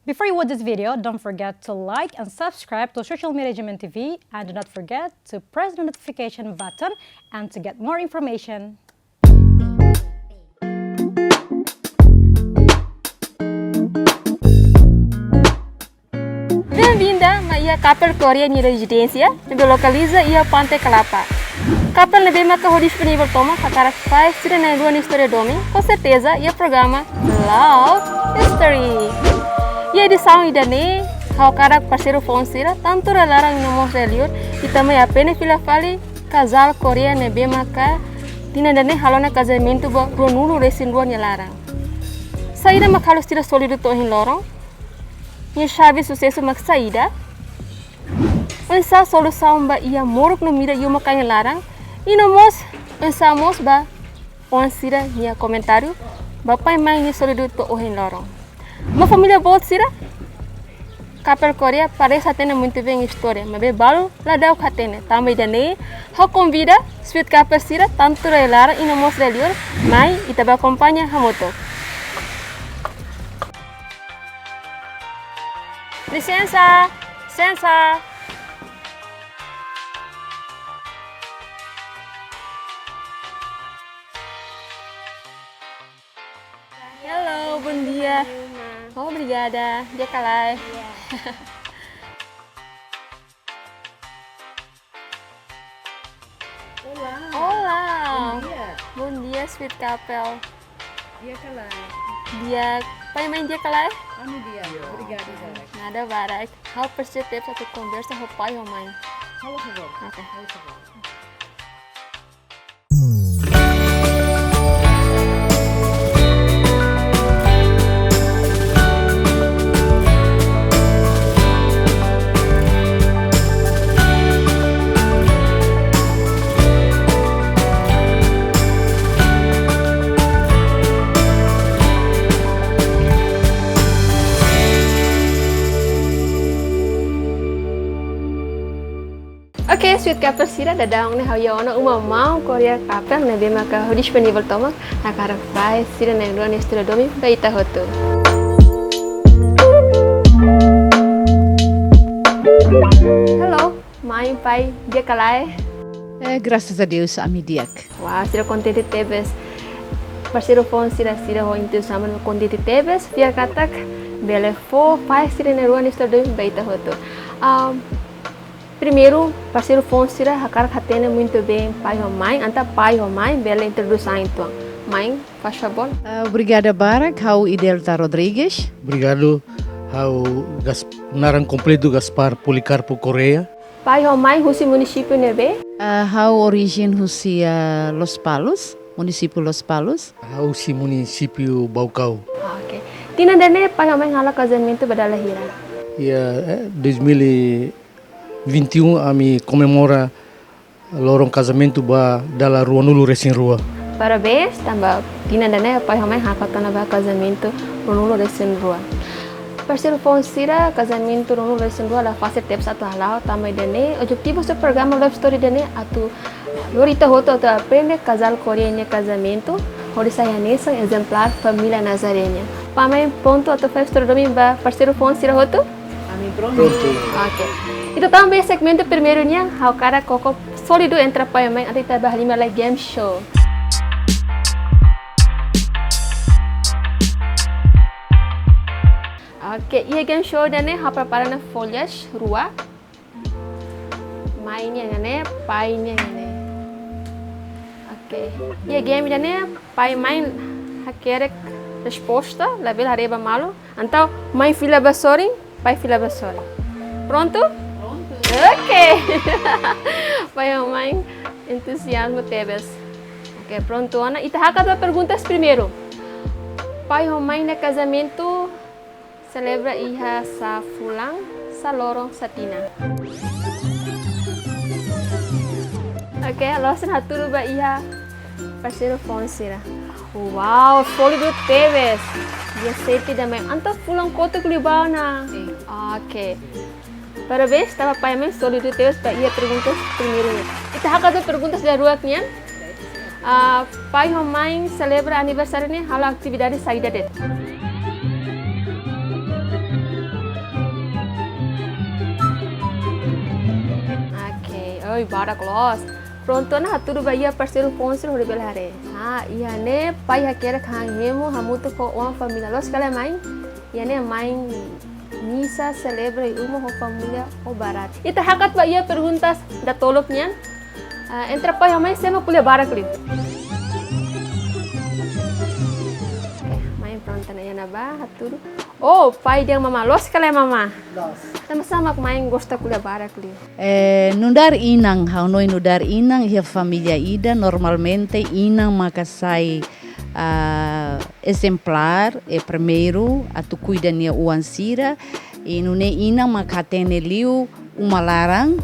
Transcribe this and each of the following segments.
Before you watch this video, don't forget to like and subscribe to Social Media Jaman TV, and do not forget to press the notification button and to get more information. Bem-vinda a Kapel Korea em residência, que localiza a Pantai Kelapa. Kapel lebih maka disponível toma para faz tira na rua história domi, com certeza e o programa Love History. E a edição idane, ao cara parceiro Fonsira, tanto relarang nomor reliur, e também apenas fila fali casal Korea lebih maka tinandane halona casamento ba ronulu resin rua larang. Saída makalos tira solido tohin lorong. Ia chave sucesso mak saída. Essa solução ba ia morok no mira yuma kain larang. E nós pensamos ba onsira nia comentário ba pai mai ni solido to ohin lorong. Uma família boa sira. Kapel Korea parece ter muito bem história, mas balu lá dá o catene. Também dane, how convida Sweet Kapel sira tanto relar e nós relior, mai e também acompanha hamoto. Licença, licença. Hello, bom dia. Obrigada. Dia kalai. Olá. Olá. Bom dia. Bom dia, Sweet Kapel. Dia kalai. Dia, pai main dia kalai? Anu dia. Obrigada, Zara. Nada barak. How percebeu satu conversa ho pai ho mãe? Fala, por favor. Ok. Fala, por favor. Oke, Sweet Kapel sira dadang ne hawya ona uma mau Korea Kapel ne be maka ho disponível toma nakara fai sira ne ruan estira domi baita hoto. Hello, mãe, pai, dia kalai. Graças a Deus, amidiak. Wah, sira contente tebes. Parceiro fon sira ho intusaman contente tebes. Via katak bele fo fai sira ne ruan estira domi baita hoto. Primeiro, parceiro Fonsira, hakar hatene muito bem pai ou mãe, anta pai ou mãe, bela introdução então. Mãe, faz favor. Obrigada, Barak. Hau Idelta Rodrigues. Obrigado ao narang completo Gaspar Policarpo Correa. Pai ou mãe, husi município nebe? Hau origem Rusia Los Palos, município Los Palos. Ao si município Baucau. Ok. Tina dene pai ou mãe hala casamento badalahira. E 2021 ami comemora lorong casamento ba dala rua nulu resin rua. Parabéns, tambah tina dene pai ou mãe hakatana ba casamento ronulo resin rua. Parceiro Fonsira, casamento ronulo resin rua la fase tep satu halau tambah dene objetivo do programa Love Story dene atu lorita hoto atu aprende casal coreano casamento. Hori saya nessa exemplar família nazarena. Pamai ponto atu faz story domingo ba parceiro Fonsira hoto? Ami pronto. Oke. Itu também segmento primeironya, hau cara koko solido entre pai e mãe, até tambah lima lagi game show. Oke, iya game show dane hau preparan folhas rua. Mainnya ngane, painya ngane. Oke. Iya game dane pai main hakerek resposta, label hareba malu. Então, mãe fila basoring, pai fila basoring. Pronto? Oke. Pai ou mãe, entusiasmo tebes. Ok, pronto, Ana. E tá cada perguntas primeiro. Pai ou mãe no casamento celebra iha sa fulang, sa lorong, sa tina. Ok, losin haturu ba iha parceiro Fonsira. Wow, sólido tebes. Dia sete da manhã. Anta fulang kota kulibau na. Ok. Parabéns, estava pai mãe sólido tebes para ia perguntas primeiro. Itu hak ada perguntas dari ruaknya. Pai ou mãe celebra aniversário ni halo atividade saída det. oi barak los. Pronto na haturu ba ia parceiro sponsor hore belare. Ia ne pai hakera khangemo hamuto ko uma família los kala mãe. Ia ne mãe misa celebra uma família o barat. Ita hakat ba ia perguntas da tolop nian. Entra pai a mãe sema kuliah barak li. Mãe pronto na ia na ba haturu. Oh, pai dia mama los kala mama. Los. Sama-sama main gosta kuliah barak li. Nudar inang, haunoi nudar inang, ia família ida, normalmente inang maka sai exemplar, primeiro, atu cuida nia uansira, e nune inang maka tene liu uma larang,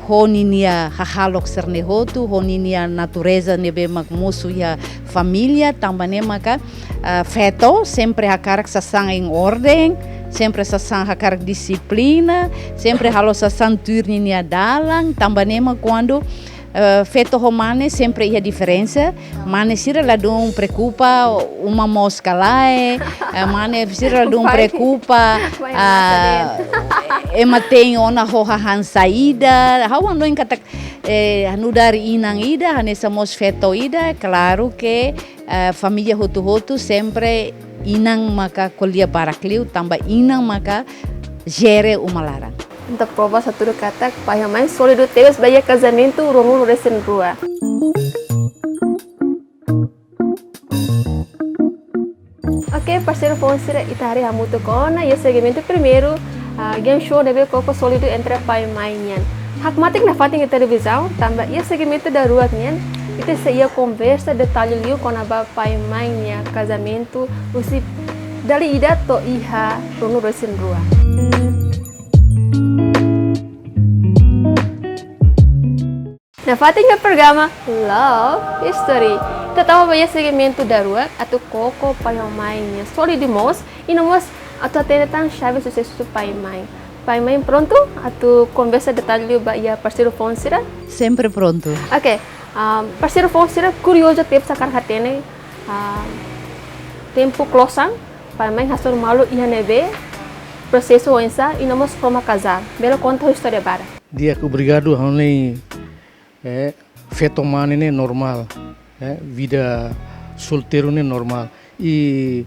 honi nia hahalok serne hotu, honi nia natureza nebe mak musu ia família, tambane maka feto, sempre hakarak sasang em ordem, sempre sasang hakarak disiplina, sempre halo sasang turni nia dalang, tambanema quando feto romane sempre ia diferença, mane sira la dum preocupa uma mosca lá, mane sira la dum preocupa ema tem ona hoha han saída, hawa no encatak nudar inang ida, hanesa mos feto ida, claro que família hotu sempre inang maka kuliah barakliu tambah inang maka gere uma larang. Untuk prova satu kata pai mãe solido teus baya casamento rongo recém rua. Ok, parceiro Fonsira itari hamuto kona ya segmento primeiro game show deve koko solido entre pai e mãe nian. Hakmatik na fating di televisão tambah ya segmento da rua nian. Itu saya conversa detalhe liu com a pai e mãe nia casamento usi dari ida to iha rongo recém rua. Na fating programa Love History, tatawa banyak segmento darurat atau koko pai mãe nia solidimos e nós atau tentang chave sucesso pai mãe. Pai mãe pronto atau conversa detalhe liu ba ia parceiro Fonsira? Sempre pronto. Ok. Parceiro Fonsira curioso tempo sakar hatene tempo closan pai mãe hasor malu ia nebe processo onsa e nós fomos casar. Belo conta a história bara. Dia obrigado honey feto mane ne normal, vida solteiro ne normal. E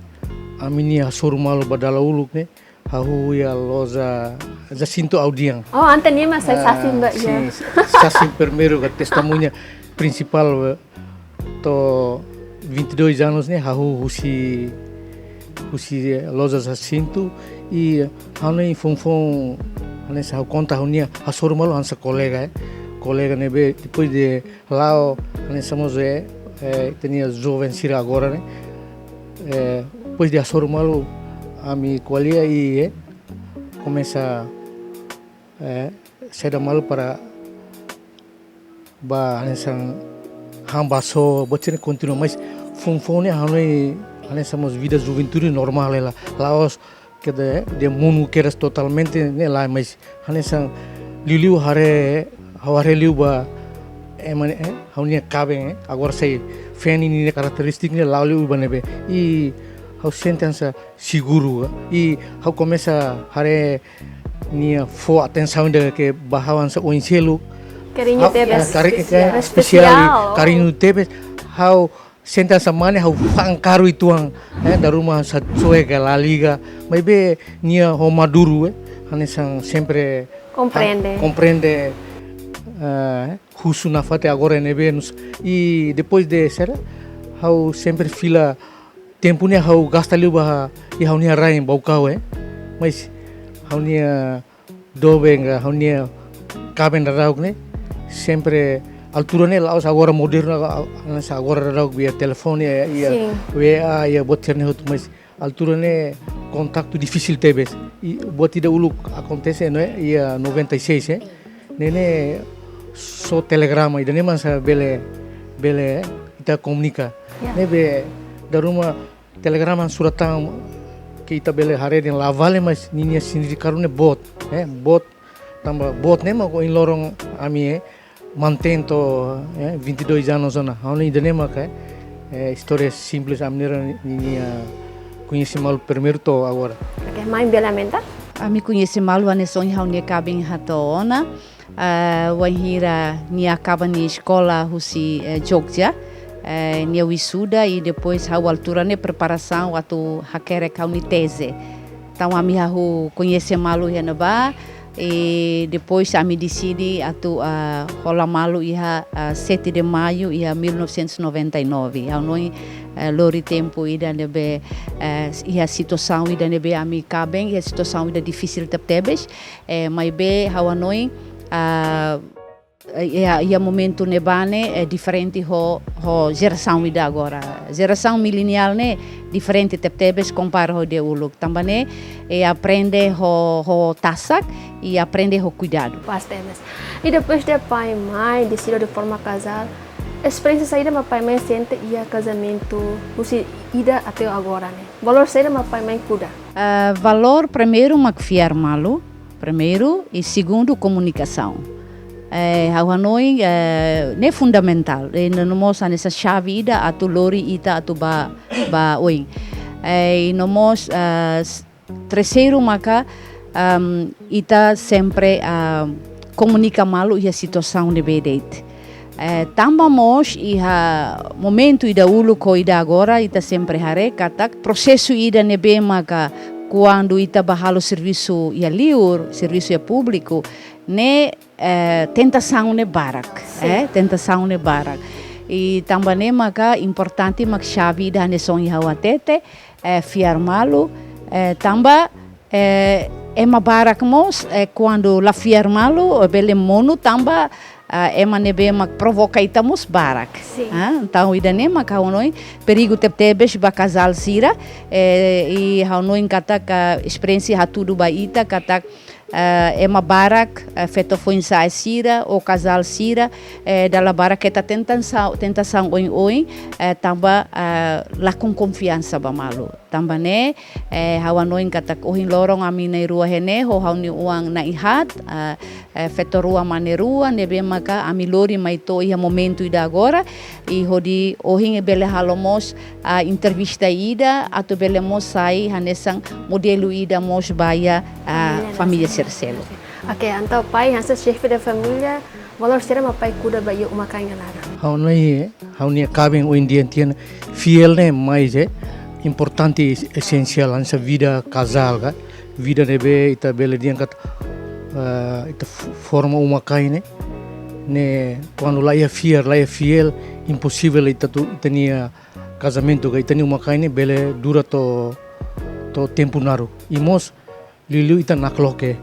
a minha sormalo badala uluk ne hahu ya loza Jacinto Audiang. Oh, antenia mas saya sasim mbak ya. Sasim primeiro que testemunha principal to 22 anos ne hahu husi loza Jacinto e hanoi fonfon hanoi sa conta honia a sormalo hansa colega nebe depois de lá nós somos tinha jovem sira agora né depois de assor malo a mi qualia e começa ser malo para ba nessa hambaso botene continua mas funfone hanoi nós somos vida juventude normal lá os que de mundo que era totalmente né lá mas nessa liu hare haware liu ba haunia cabe agora sei feni ni característica lá liu ba nebe e hau sentença seguro e hau começa hare ni fo atenção de que bahawan sa oinselo carinho tebes especial carinho tebes hau sentença mane hau fangkaru ituang da rumah sa suega la liga mas be ni ho maduro hanesang sempre compreende Husu na fate agora nebenus e depois de ser hau sempre fila tempo ne hau gasta liu ba e hau nia rain baukau mas hau nia dobenga hau nia caben rauk ne sempre altura ne laos agora moderno agora rauk via telefone e WA e boterne hotu mas altura ne contato difícil tebes e botida uluk acontece né ia 96 nene so telegrama e dane mansa bele kita comunica nebe da rumah telegrama suratang que kita bele hare den lavale mas ninia sindiri karune bot tambah bot ne ma em lorong ami mantém to 22 anos zona hone dane ma história simples amnera ninia conheci mal primeiro to agora okay, mãe belamenta Ami conheci malu ane sonho haunia cabin hatona Wanhira nia acaba ni escola husi Jogja, nia wisuda e depois a altura ne preparação atu hakere kauni tese. Então a minha conhece malu henaba e depois a me decidi atu rola malu ia 7 de maio ia 1999. A noi lori tempo ida nebe ia situação ida nebe a mi cabem ia situação ida difícil tebes mas be hawanoi ia momento nebane é diferente ho geração ida agora geração milenial ne diferente tebes compara ho de uluk tambane e aprende ho tasak e aprende ho cuidado Pastemes. E depois de pai e mãe decidiram de forma casal, a experiência saída meu pai e mãe sente ia casamento, você ida até agora, né? Valor saída meu pai e mãe cuida. Valor primeiro mafiar malu, primeiro e segundo comunicação. Hanoi é fundamental. Não mostra nessa chave ida atu lori ita atu ba oin. E não mostra terceiro maka ita sempre comunica malu e a situação de bedeit. Tambamos iha momento ida ulu ko ida agora ita sempre hare katak processo ida nebe maka quando ita bahalo serviço ia liur serviço ia público ne tentação ne barak tentação ne barak e também maka importante mak chave ida ne son iha watete fiar malu tamba ema barak mos quando la fiar malu bele mono tamba ema nebe mak provoca itamos barak. Então ida ne mak haunoi perigo tebes ba casal sira e haunoi katak experiência hatudu ba ita katak ema barak feito foi ensaio sira o casal sira dalla barak eta tentação oi tamba lá com confiança ba malu tamba ne haunoi katak ohin lorong amina rua hene ho hauni uang na ihat feito rua manerua nebe maka amilori maito ia momento ida agora e hodi ohin bele halomos a entrevista ida ato bele mos sai hanesang modelo ida mos baya família Cercelo. Ok, então pai hansa chefe da família valor será meu pai cuida baio uma canha nada. Hauni cabem o indian fiel ne mais importante essencial nessa vida casal ga vida nebe ita bele dian kat ita forma uma canha ne quando lá ia fiel impossível ita tinha casamento ga ita uma canha bele dura to tempo naru imos lilu ita nakloke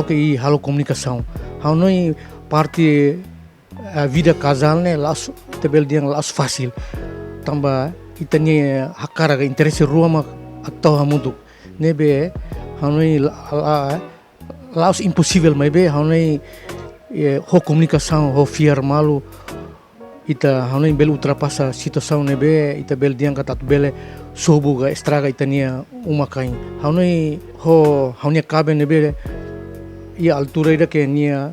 e halo comunicação haunoi parte a vida casal ne las tebel dia las fácil tamba itania hakara ga interesse ruama atau hamudu nebe haunoi las impossível mas be haunoi ho comunicação ho fiar malu ita haunoi bel ultrapassa situação nebe ita bel dia kata bele sobuga estraga itania uma kain haunoi haunia cabe nebe ia altura ida que nia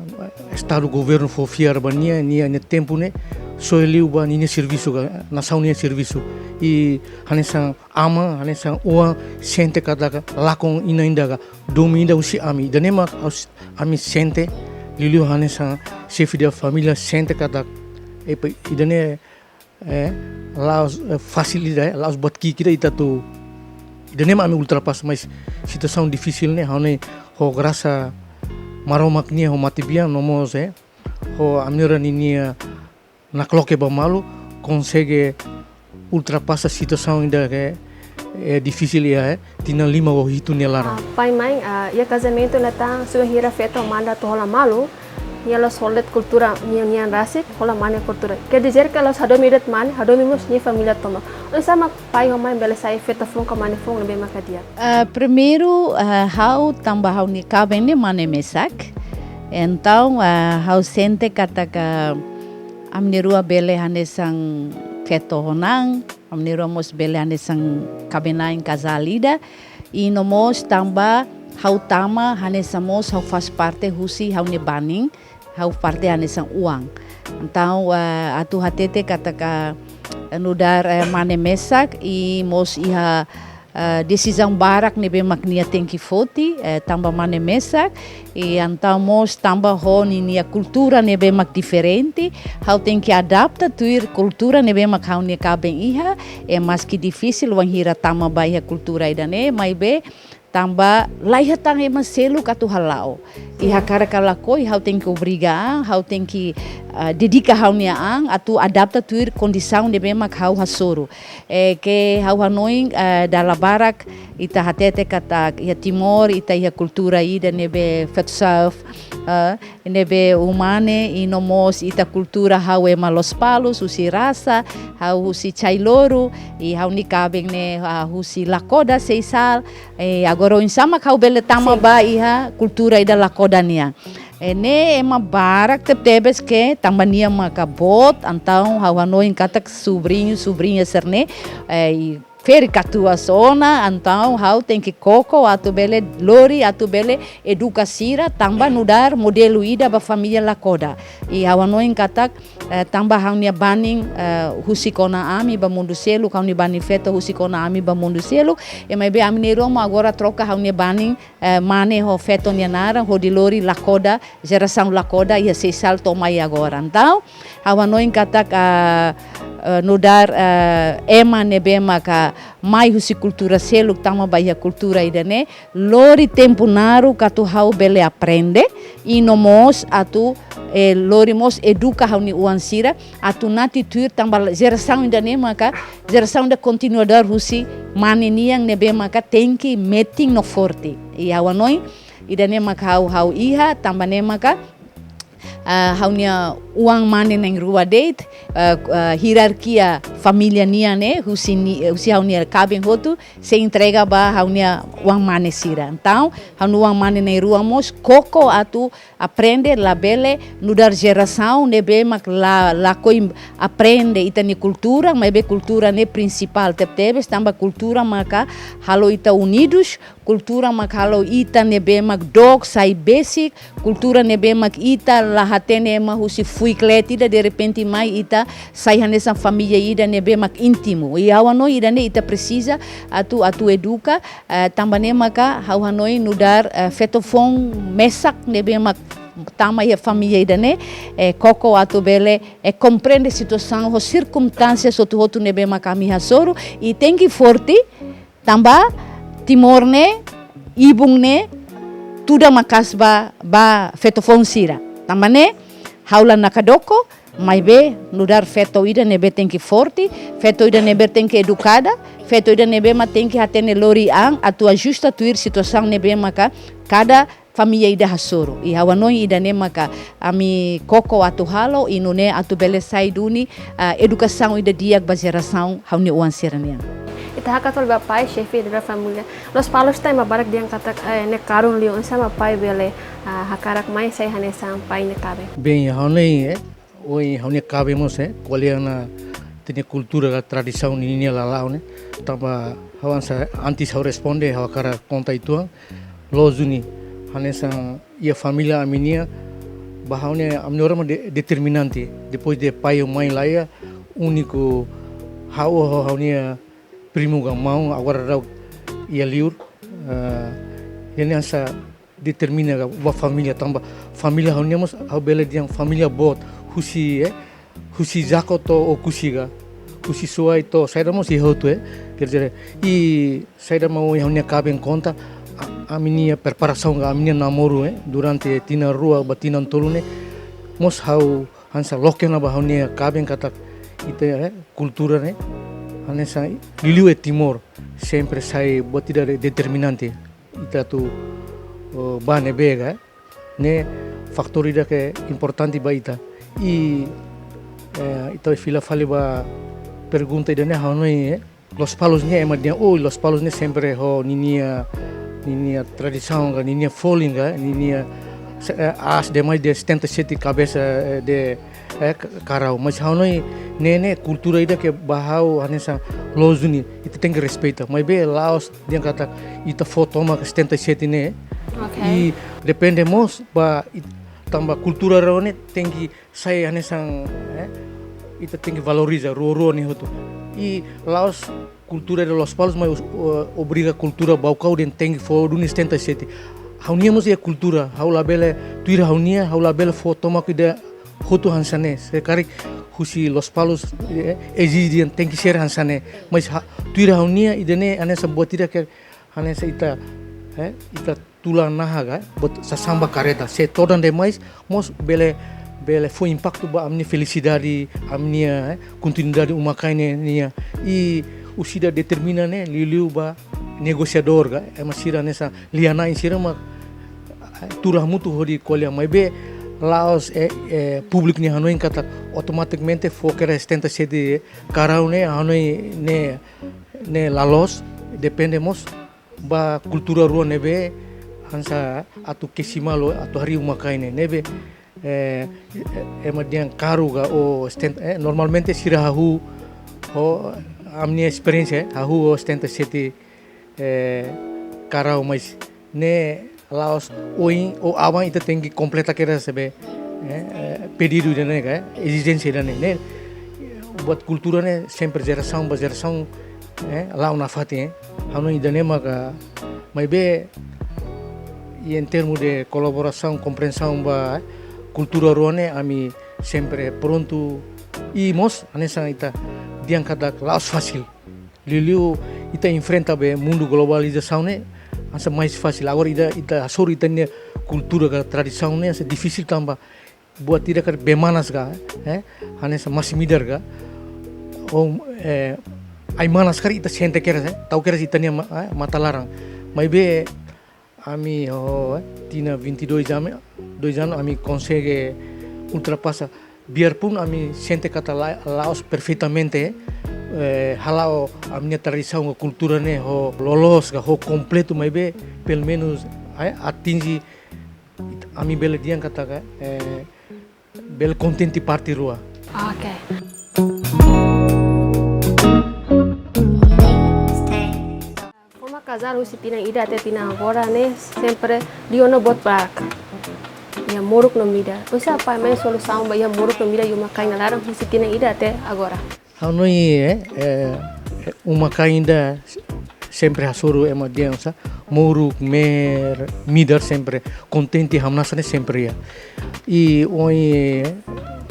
estado governo for fiar bania nia tempo ne so eliu ba nia serviço nação nia serviço e hanesang ama hanesang ua sente kada lakon ina indaga dominda usi ami danema ami sente liu hanesang chefe da família sente kada idane laos facilidade laos botki kita ita tu idane ami ultrapass mas situação difícil ne haune ho graça maromaknia ho matibia nomos ho amira ninia nakloke ba malu consegue ultrapassa situação ainda é difícil tina lima o hitu nelara pai mãe ia casamento nata sua hira feito manda to hola malu ia solid cultura nia rasik hola mane cultura quer dizer que los hadomirat man hadomimos nia família toma sama pai mãe bela sai feito fon ka mane fon be makadia primeiro hau tamba hau ni caben ne mane mesak então hau sente kataka amnerua bele hanesang feto honang amnerua mos bele hanesang kabenain casalida e nomos tamba hau tama hanesamos hau faz parte husi hau ne baning hau parte hanesang uang então atu hatete kataka nudar mane mesak e mos iha decisão barak nebe maknia tem que foti tamba mane mesak e então mos tamba honi nia cultura nebe mak diferente hau tem que adapta tuir cultura nebe mak hau nia kabeng iha mas que difícil wan hira tama bai a cultura idane mai be tamba laiha tang ema selu katu halau iha cara kalakoi hau tem que obrigar hau tem que dedica hau nia ang atu adapta tuir condição nebe mak hau hasoro que hau hanoi dala barak ita hatete kata ia Timor ita ia cultura ida nebe Fetsurf nebe umane inomos ita cultura hau ema Los Palos usi rasa hau usi Chailoro e hau ni kabeng ne usi Lakoda seisal agora insama hau bele tama ba iha cultura ida Lakoda nia ne ema barak tebes que tambania maka bot então hau hanoi katak sobrinha serne feri katua sona então hau tem que koko atu bele lori atu bele edukasira tamba nudar modelo ida ba família Lakoda e hau hanoi katak tamba hau nia baning husikona ami ba mundo selo hau ni baning feta husikona ami ba mundo selo e mai be ami Roma agora troca hau nia baning mane ho feto nia nara ho di lori Lakoda geração Lakoda ia se salto mai agora então hau hanoi katak nudar ema nebe maka mai husi cultura selo tama bahia cultura idane lori tempo naru katu hau bele aprende inomos atu lori mos educa hau ni uansira atu nati tuir tamba geração idane maka geração da continuador husi mani niang nebe maka tenki meting no forte e hau anoi idane maka hau iha tamba ne maka hau nia uang mane neng rua date hierarquia família nia ne husi hau nia kabeng hotu se entrega ba hau nia uang mane sira então hau uang mane neng rua mos koko atu aprende la bele nudar geração nebe mak la koi aprende itani cultura mas be cultura ne principal tebes tamba cultura maka halo ita unidos cultura mak halo ita nebe mak dog sai basic cultura nebe mak ita la hatene ma husi fui kletida de repente mai ita sai hanesa família ida nebe mak íntimo e hau hanoi ida ne ita precisa atu educa tambane maka hau hanoi nudar fetofon mesak nebe mak tama ia família ida ne koko atu bele compreende situação ho circunstâncias otu nebe mak ami hasoro e tem que forte tamba Timor ne ibung ne tuda makas ba fetofon sira tambane haula nakadoko mai be nudar feto ida nebe tem que forte feto ida nebe tem que educada feto ida nebe ma tem que hatene lori ang atu ajusta tuir situação nebe maka cada família ida hasoro e hawanoi ida ne maka ami koko atu halo inune atu bele sai duni educação ida diak ba geração hauni uan sirania ita hakatol ba pai chefe da família Los Palos tem barak diang katak ne karun lion sama pai bele hakarak mai sai hanesang pai ne kabe bem haunei oi haunei kabe mos qualiana tene cultura da tradição ninia lalau ne tamba hawansa antes hau responde hau cara conta itu lozuni hanesang ia família aminia bahaune amne orang determinante depois de pai ou mãe laia único haunia primo gamau agora rau ia liur ele asa determina a família tamba família hauniamos hau bela diang família bot husi jakoto o kusiga husi suai to saida mo si hotu quer dizer e saida mau haunia cabe em conta a minha preparação a minha namoro durante tina rua batina tolune mos hau hansa lokena ba haunia cabe em kata ite cultura ne hanesa liliu Timor sempre sai botida determinante ita tu bane bega ne faktor ida ke importante ba ita e ita fila fale ba pergunta ida ne hanoi Los Palos ne emadia Los Palos ne sempre ho ninia tradição ninia foling ninia as demais de 77 cabeça de karau mas hanoi nene cultura ida ke bahau hanesa lozuni itu tem que respeitar mas be Laos dia kata ita foto ma 77 ne e dependemos ba tamba cultura rone tem que sai hanesa ita tem que valorizar ro ne hoto E Laos cultura de Los Palos mas obriga cultura baucau den teng fo dunis tenta sete. Haunia mus cultura, hau labele tuira haunia, hau labele fo toma kuida hotu hansane. Sekari husi Los Palos exige tem que ser hansane. Mas tuira haunia idene anessa botira que anessa ita ita tulang nahaga bot sa samba careta. Se todan demais mos bele foi impacto ba amni felicidade amnia continuidade uma kaine nia e o sida determina né liu ba negociador ga é masira nessa liana insira ma turah mutu hodi kolha mai be Laos público ni Hanoi kata automaticamente foca estenta sede carau né Hanoi ne lalos dependemos ba cultura rua nebe hansa atu kesimalo atu hari uma kaine nebe emadian karuga o normalmente sirahu o amnia experiência hahu o stenta sete karau mas ne Laos o awan ita tem que completar que receber pedido de né exigência de né buat cultura né sempre geração lá na fati hanu ida né maga mas be e em termos de colaboração compreensão ba cultura ruane ami sempre pronto e mos anessa ita diangkat Laos fácil liu ita enfrenta be mundo globalização né asa mais fácil agora ita asor ita ne cultura ga tradição né asa difícil tambah buat tidak kan bemanas ga anessa masih midar ga ai manas kari ita sente kera tau kera ita ne mata larang mai be ami tina 22 anos ami consegue ultrapassa biarpun ami sente kata Laos perfeitamente halau a minha tradição a cultura né ho lolos ga ho completo mas be pelo menos atinge ami bela diang kata ga bela contente parte rua. Oke. Forma casar o tina ida até tina agora né sempre diono bot barca. Ya moruk no mida. Você apa mais solução ba ya moruk no mida yuma kaina larang o tina ida até agora. Hanoi uma ainda sempre hasuru ema diança moruk mer midar sempre contente hamnasane sempre ya e oi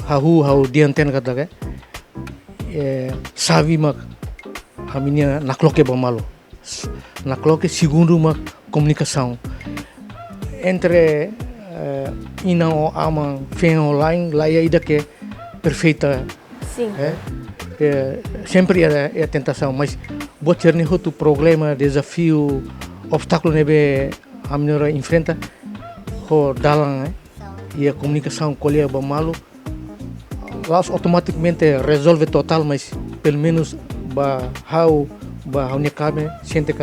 hau dianten kata ke savi mak haminya nakloke bamalo nakloke segundo mak comunicação entre ina o ama fen online lá ia ida que perfeita sim sempre é a tentação, mas buat cerni outro problema, desafio, obstáculo nebe a menora enfrenta, ho dalang e a comunicação colher bamalu, Laos automaticamente resolve total, mas pelo menos ba how nekame sente que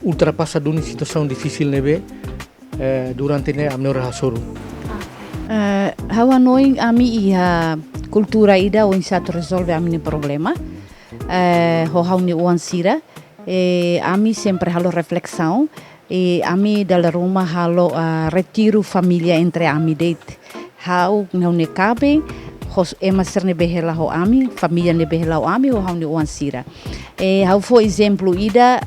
ultrapassa duni situação difícil nebe durante ne a menora hasuru. Hawa noi ami ia cultura ida o insato resolve amini problema ho hauni uansira ami sempre halo reflexão ami dalla rumah halo retiro família entre ami date hau ne cabe hos ser ne behela ho ami família ne behela ho ami ho hauni uansira hau for exemplo ida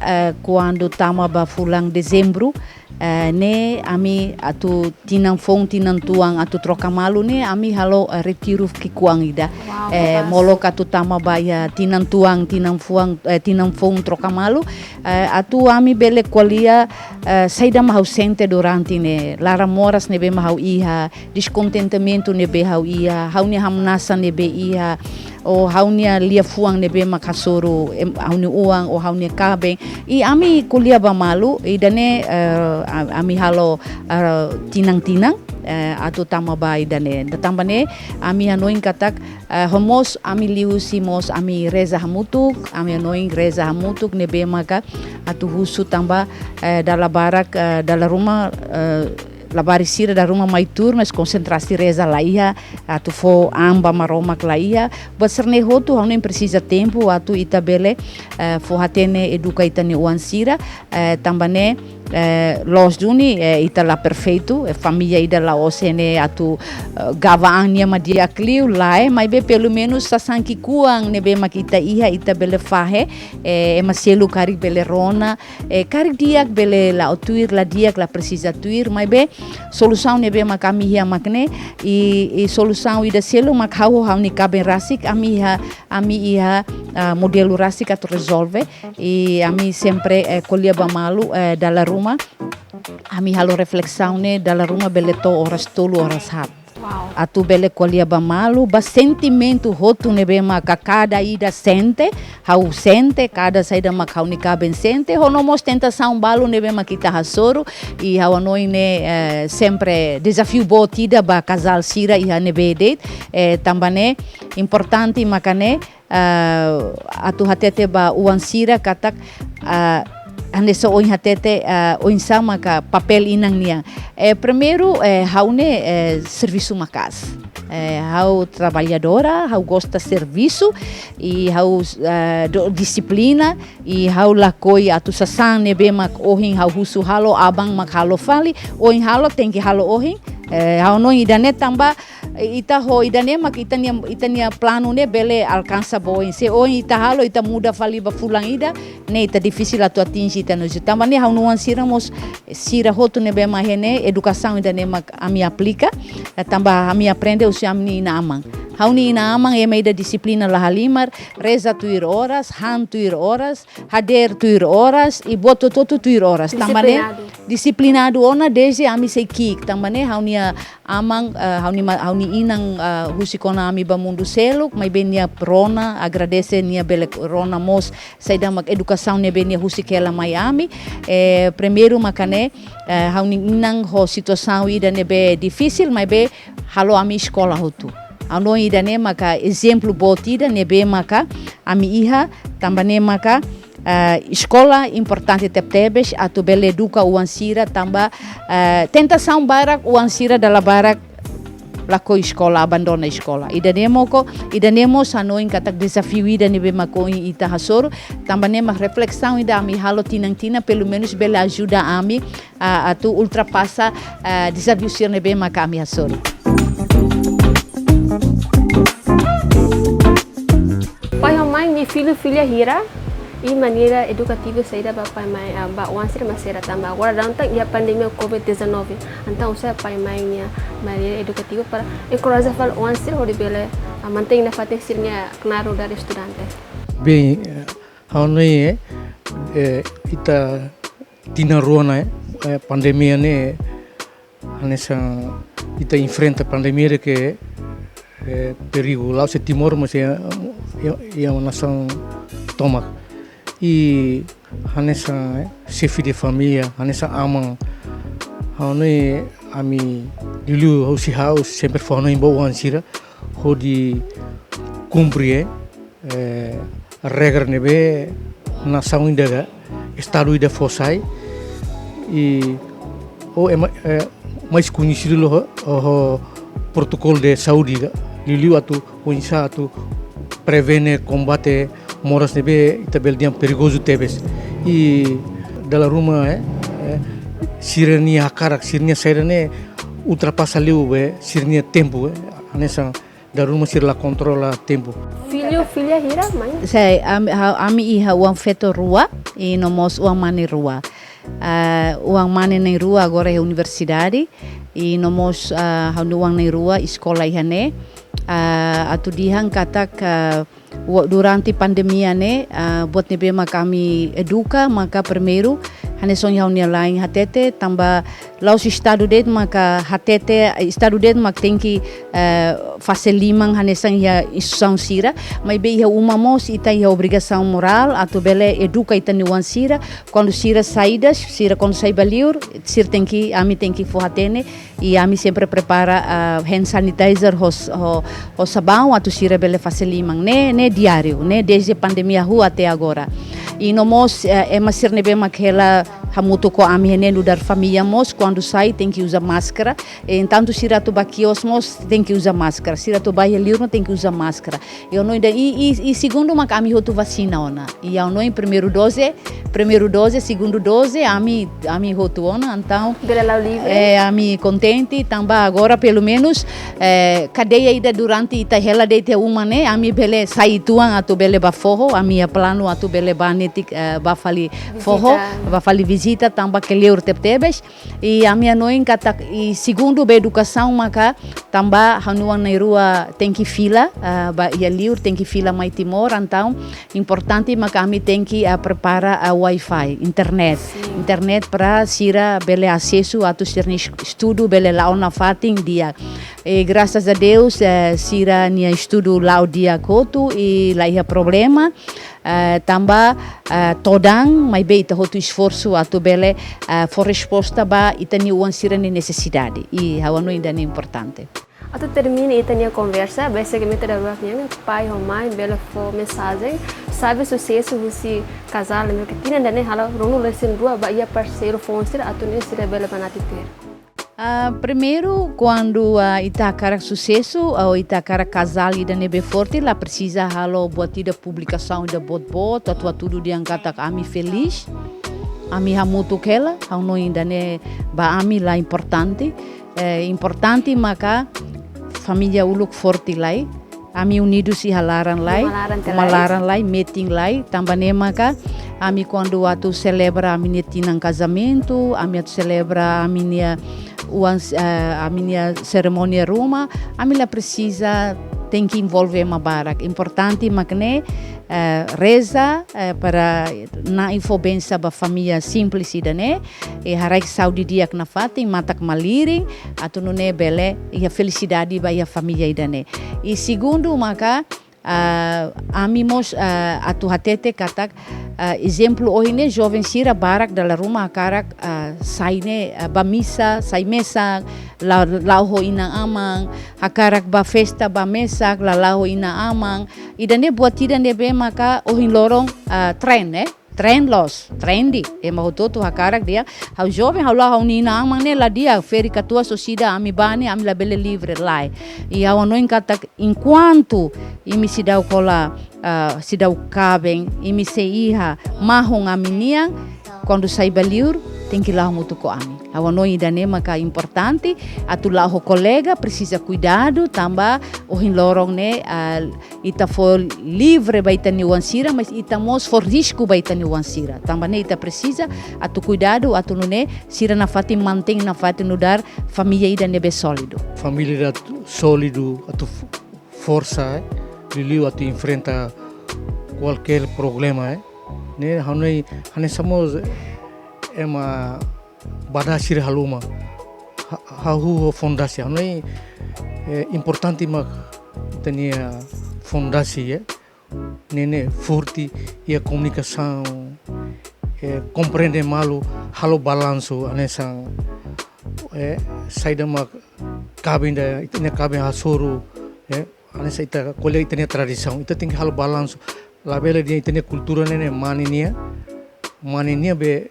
quando tama ba fulang dezembro ne ami atu tinang fong tinang tuang atu troca malu ne ami halo retiro ki kuang ida molok atu tama baya tinang tuang tinang fong troca malu atu ami bele qualia saida mahau sente durante ne lara moras ne be mahau iha descontentamento ne be hau iha hauni hamnasa ne be iha o haunia lia fuang nebe makasoro hauni uang o haunia kabeng i ami kuliah bamalu i dane ami halo tinang-tinang atau tama bai dane tambane ami hanoin katak homos ami liusimos ami reza hamutuk ami hanoin reza hamutuk nebe maka atu husu tamba dala barak dala rumah labarisira da rumah maitur mas konsentrasi reza laia atu fo amba maromak laia baserne hotu hanu precisa tempo atu itabele fo hatene educa itane uansira tambane los duni ita la perfeito família ida la osene atu gavaangnya madia kliu lai mai be pelo menos sasanki kuang nebe makita iha ita bele fahe maselu kari bele rona kari diak bele la otuir la diak la precisa tuir mai be solução nebe makami hia makne e solução ida selu makhau hau ni kaben rasik ami iha modelo rasik atu resolve e ami sempre colhia bamalu dalla rumah ami halo reflexão ne dalla rumah bele to horas tolu horas hat. Wow. Atu bele kolia bamalu ba sentimento hotu nebe maka cada ida sente hau sente cada saída makau ni kaben sente honomos tentação balu nebe makita hasoro e hau anoi ne sempre desafio botida ba casal sira iha nebe det tambane importante makane atu hatete ba uan sira katak anessa oin hatete oin sama ka papel inang niang. Primeiro haune serviço makas. Hau trabalhadora, hau gosta serviço e hau disciplina e hau lakoi atu sasan nebe mak ohin hau husu halo abang mak halo fali oin halo tem que halo ohin hau no idane tamba ita ho idane mak itania plano ne bele alcança boin se oin ita halo ita muda fali ba fulang ida ne ita difícil atu atingi ita no tamba ne hau nuan siramos sira hotu nebe mahene educação idane mak ami aplica tamba ami aprende usi amni ina amang. Hauni ina amang e meida disiplina la halimar, reza tuir horas, han tuir horas, hader tuir horas e boto toto tuir horas. Tambane disciplinado ona desde ami sei kik. Tambane hauni amang hauni inang husikona ami ba mundo seluk, mai benia rona agradece nia bele rona mos saida mak educação ne benia husikela mai ami. Primeiro makane hauni inang ho situação ida nebe difícil, mai be halo ami escola hotu. Ano idane maka exemplo botida nebe maka ami iha tambane maka escola importante teptebes atu bele educa uansira tamba tentação barak uansira dala barak lako escola abandona escola idanemo sanoin katak desafio ida nebe mako ita hasoro tambane mak reflexão ida ami halo tinang pelo menos bele ajuda ami atu ultrapassa desafio sir nebe maka ami hasoro. Pai mãe ni filho hira e maneira educativa saída ba pai mãe ba wansir masera tamba agora danta e a pandemia COVID-19 então usa pai mãe nia maneira educativa para encorajar fal wansir hori bele mantém na fate sirnya claro dari estudantes. Bem, haunoi ita tina ruana pandemia ne anessa ita enfrenta pandemia que perigo lá se Timor mas é uma nação toma e nessa chefe de família nessa ama hane ami dulu house sempre fono em boa ansira hodi cumprir a regra nebe nação indaga estado ida fossai e mais conhecido o protocolo de saúde Liliu atu unsa atu prevene combate moras nebe itabel diam perigoso tebes e dalla ruma sirenia karak sirnia sairane ultrapassa liu sirnia tempo nessa da ruma sir la controla tempo Filha hira mãe sei ami iha uang feto rua e nomos uang mani rua uang mani na rua agora é universidade e nomos uang na rua escola ihane atu dihang katak durante pandemia ne buat nebe kami educa maka primeiro hane sonha unia lain hatete tamba laus estado det maka hatete estado det mak tenki fase limang hane sang ya instituição sira mai be ia uma mos ita ia obrigação moral atu bele educa ita ni sira quando sira saídas sira quando sai baliur sir tenki ami tenki fo hatene e ami sempre prepara hand sanitizer ho sabão atu sira bele fase limang ne diário, né? Desde a pandemia rua até agora. E nomos masir nebe makela hamuto ko ami henen dar família mos quando sai tem que usar máscara. Então se rato baquios mos tem que usar máscara. Se rato baia liurno tem que usar máscara. Eu não ainda e segundo mak ami hotu vacina ona. E eu não em primeiro dose, segundo dose ami hotu ona. Então Bela livre. ami contente também agora pelo menos cadeia ida durante ita hela de te uma né ami bele sai tuan atu bele ba forro ami plano atu bele ba netik ba fali forro ba fali visita também que leur tebes e a minha noin kata e segundo be educação maka também hanuan na rua tem que fila ba ia liur tem que fila mai timor então importante maka ami tem que prepara a wifi internet para sira bele acesso atu sirni estudo bele lá na fating dia e graças a Deus sira nia estudo lá dia kotu e lá ia problema também todang mai be ita hotu esforço atu bele for resposta ba ita ni uan sira ni necessidade e hawano ainda é importante. Atau termina ita nia conversa, basicamente da rua minha pai ou mãe bela for mensagem, sabe sucesso você casal, meu que tinha dane hala rono lesin rua ba ia parceiro fonser atu ni sira bela banati ter. Primeiro, quando ita cara sucesso ou ita cara casal ida nebe forte, lá precisa halo buat ida publicação ida bot atua tudo diangkata ami feliz, ami hamutu kela, hauno ainda ne ba ami lá importante, importante maka família uluk forte lá, ami unidos e halaran lá, meeting lá, também maka ami quando atu celebra ami netinang casamento, ami atu celebra ami nia a minha cerimônia Roma, a minha precisa tem que envolver uma barraca. Importante, mas reza para na infobensa ba família simples né? E harai saudi dia que na fatem matak maliring atu nune bele e a felicidade ba a família idane. E segundo maka amimos atu hatete katak exemplo hoje ne jovem sira barak dalam rumah karak sai ne ba misa sai mesa la ho ina amang hakarak ba festa ba mesa la ho ina amang idane buat tidak ne be maka ohin lorong tren trendi mahutoto hakarak dia hau jovem hau la hau nina amang ne la dia feri katua sosida ami bani ami la bele livre lai e hau anoin katak enquanto imi sidau kola sidau kabeng imi seiha mahong aminia quando sai baliur tem que lá muito com ami hau anoin idane maka importante atu la ho colega precisa cuidado tamba ohin lorong ne ita for livre ba ita ni wansira mas ita mos for risco ba ita ni wansira tamba ne ita precisa atu cuidado atu nune sira na fati mantém na fati nudar família ida nebe sólido família sólido atu força liliu atu enfrenta qualquer problema né hanoi somos uma badasir haluma hahu fondasi hanoi importante mak tenia fondasi nene forte e a comunicação compreende malo halo balanço anesang saida mak kabinda itene kabin hasoro anesa ita kolhe itene tradição ita tem que halo balanço la bela dia itene cultura nene maninia be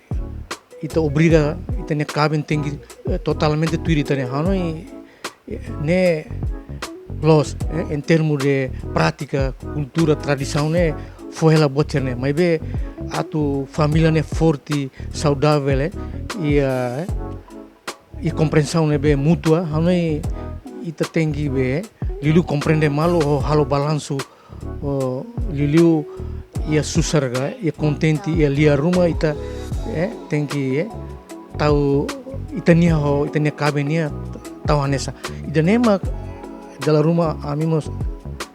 ita obriga itene kabin tem que totalmente tuir itene hanoi ne los em termos de prática, cultura, tradição né foi ela botar né mas be atu família né forte, saudável e compreensão né be mútua, hanoi ita tem que be lilu compreende malo o halo balanço lilu ia susarga ia contente ia lia rumah ita tem que tahu itania kabenia tahu anesa idanema dalam rumah amimos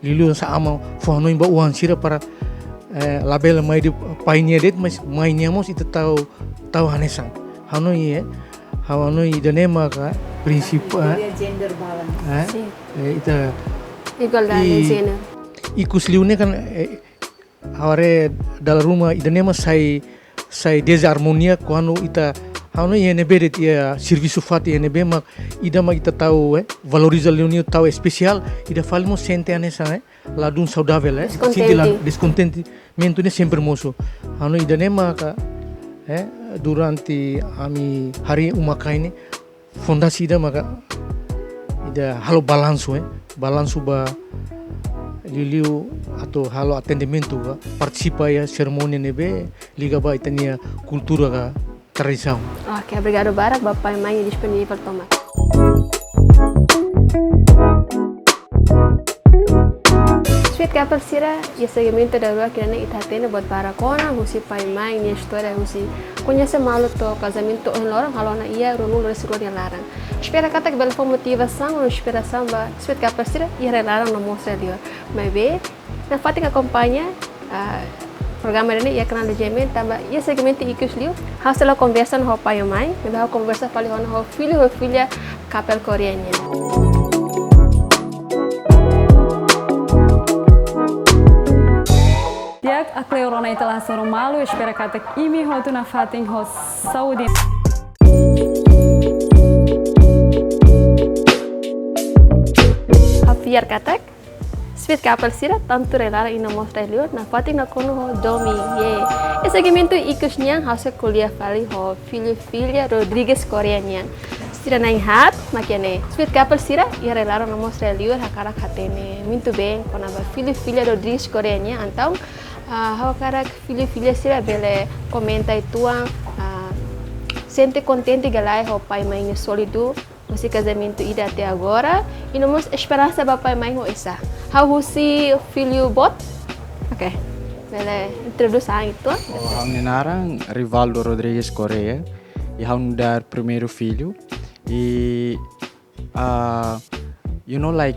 lilu sa amau fono imba uang sira para label mai di painia det mas mainnya mos itu tahu hanesang hanoi hanoi idanema ka prinsip gender balance ita Igualdade gender ikus liune kan haware dalam rumah idanema sai desarmonia quando ita hano ene beret ia serviço fati ene be mak ida mak ita tahu valoriza leonio tahu especial ida falmo sente anesa la dun saudável sente la descontentimento ne sempre moço hano ida ne mak durante ami hari umaka ini fondasi ida maka ida halo balanço ba liu atau halo atendimento ga participa ya seremoni nebe liga ba itania cultura ga tradição. Ok, obrigado Barak, Bapak e Mãe disponível tomar. Sweet kapal sira ya segmento da rua kirana itatene buat barakona husi pai mai ni história husi conhece malo to casamento em lorang halona ia runul resuru dia larang. Espera kata que bela motivação ou inspiração ba sweet kapal sira ia larang no mostra dia. Mas be na fati que acompanha programa ini ia kenal legitimate tambah ia segmento ikus liu hasil conversa no pai mai me ba conversa fali hona ho filha kapal koreanya. Diak a Cleorona itala soro malu espera kata imi hotu na fatin ho saúde. Hafiar katak sweet kapal sira tanto relara ina mostra liu na fatin na kono ho domi ye. E segmento ikusnya hasil kuliah fali ho filha Rodrigues Koreanya. Sira naing hat makiane sweet kapal sira ia relara na mostra liu hakara katene muito bem konaba filha Rodrigues Koreanya então how karak filha sira bele comenta ituang sente contente galai ho pai mãe solido esse casamento ida até agora e não esperança ba pai mãe ho essa how husi filho bot ok bele introduz ang itu Hamni narang Rivaldo Rodrigues Correa e hamni dar primeiro filho e you know like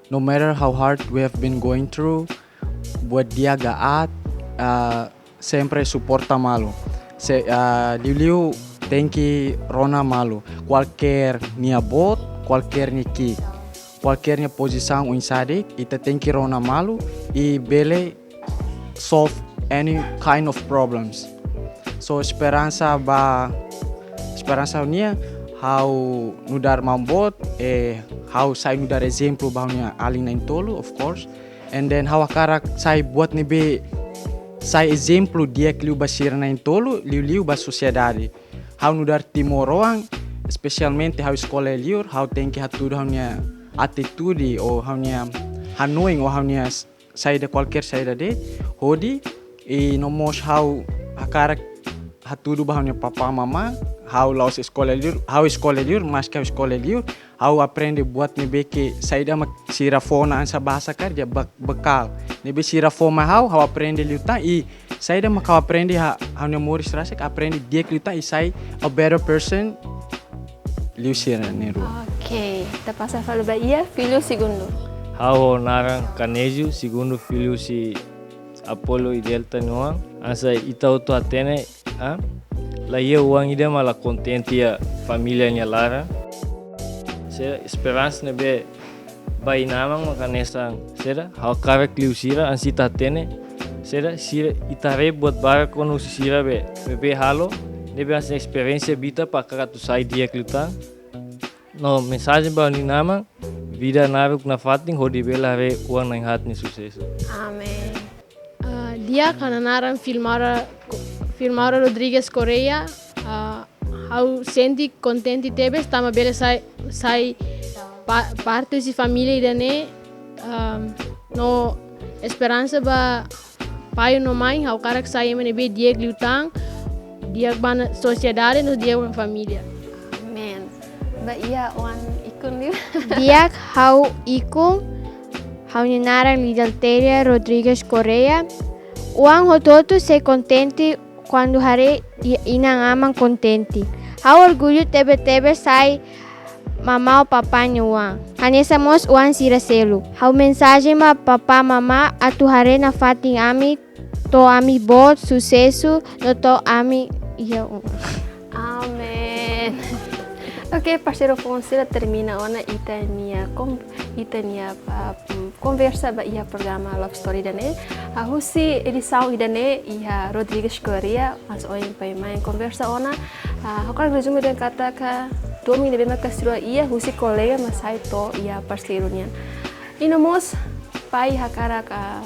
no matter how hard we have been going through buat dia gaat sempre suporta malo Liu tenki rona malo qualquer nia bot qualquer nia ki qualquer nia posição inside ita tenki rona malo e bele solve any kind of problems so esperança nia how nudar mambot how sai nudar exemplo bahnya alina intolo of course. And then how akarak sai buat nebe sai exemplo dia que liu basir na intolo liu ba sociedade how nudar timoroang especialmente how escola liur how tem que hatudo hanya atitude ou hanya hanoing ou hanya saída qualquer saída de hodi e nomos how akarak hatudo bahnya papa mama how laos escola liur mas que escola liur how aprende buat nebe que saída mak sirafona ansa bahasa kerja bekal nebe sirafona how aprende liuta e saída mak how aprende how memoris rasek aprende dia liuta e sai a better person liu sira neru. Ok, tá passa a falar Bahia filho segundo. How narang Canejo segundo filho si Apollo e Delta noang ansa itau tu atene la ia uang ida mala contente a família nya lara sera esperança nebe bai namang makanesang sera how karak liu sira ansita atene sera sira itare buat bara kono sira be halo nebe as experiência bita pa kakatu sai dia kluta no mensagem ba ni namang vida naruk na fating hodi bela re uang nang hat ni sucesso. Amen. Dia kananaran filmara Rodrigues Correa how senti contente tebe stama bele sai parte si família idane no esperança ba pai no mãe how karak sai mene be dia glutang dia ban sociedade no dia uma família. Amen. Ba iya wan ikun liu. Dia how ikun how ninarang Lidalteria Rodrigues Correa uang hototo se contente quando hare inang amang contente. How orgulho tebe sai mama o papá uang. Kanesamos uang sira selo. How mensagem ma papá mama atu hare na fating ami to ami bot sucesso no to ami iya. Amen. Ok, parceiro Fonseca termina ona itania conversa ba ia programa Love Story dane. Husi edição idane ia Rodrigues Correa as oin pai main conversa ona. Hakal resume dan kata ka domi nebe makasiro ia husi kolega masai to ia parceiro nya. Inomos pai hakara ka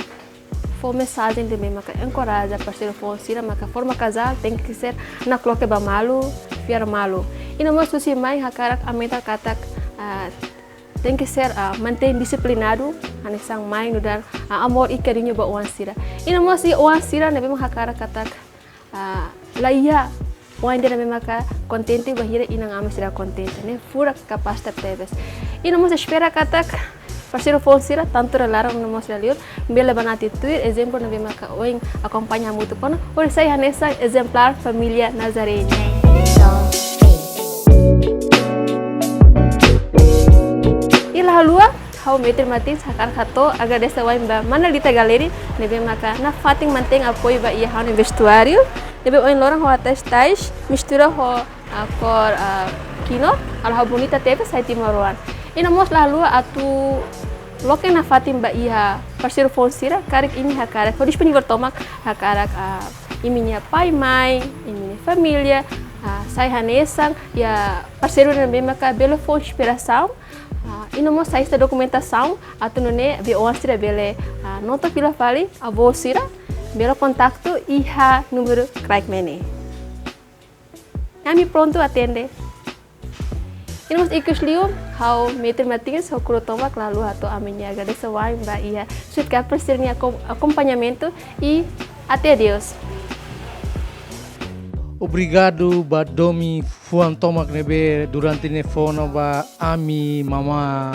for mensagem também, maka encoraja parceiro fonsira, maka forma casal tem que ser na cloque ba malu, fiar malu. E não mais susi mai hakarak amenta katak tem que ser manter disciplinado, anisang mai nudar amor e carinho ba uansira. E não mais uansira nabe hakarak katak laia Wanda na maka contente bahira inang amas será contente, né? Fura capaz de teves. E não espera katak parceiro fonsira tanto relarang não mostra liur, bela banati tu exemplo na maka oing acompanha muito kono, por saya nessa exemplar família Nazarene. Ilah lua how meter matis hakar hato agar desa wain ba mana lita galeri nebe maka na fating manteng apoio ba ia hanu vestuário. Nebe oin lorang ho atas tais mistura ho cor kino alha bonita teve sai timaruan. Ina mos lalu atu loke na fatim ba iha parceiro fonsira karik ini hakarak ho disponível tomak hakarak iminya pai mai iminya família sai hanesang ya parceiro na bem maka belo for inspiração. Ina mos sai esta documentação atu none be onsira bele nota pila fali avosira belo contato iha número crackmene. Kami pronto atende. Ini mas ikus liu, how meter matinhas, how kurotomak lalu atau aminya agade sawai ba iha suka presirnya acompanhamento e até Deus. Obrigado ba domi fuan tomak nebe durante ne fono ba ami mama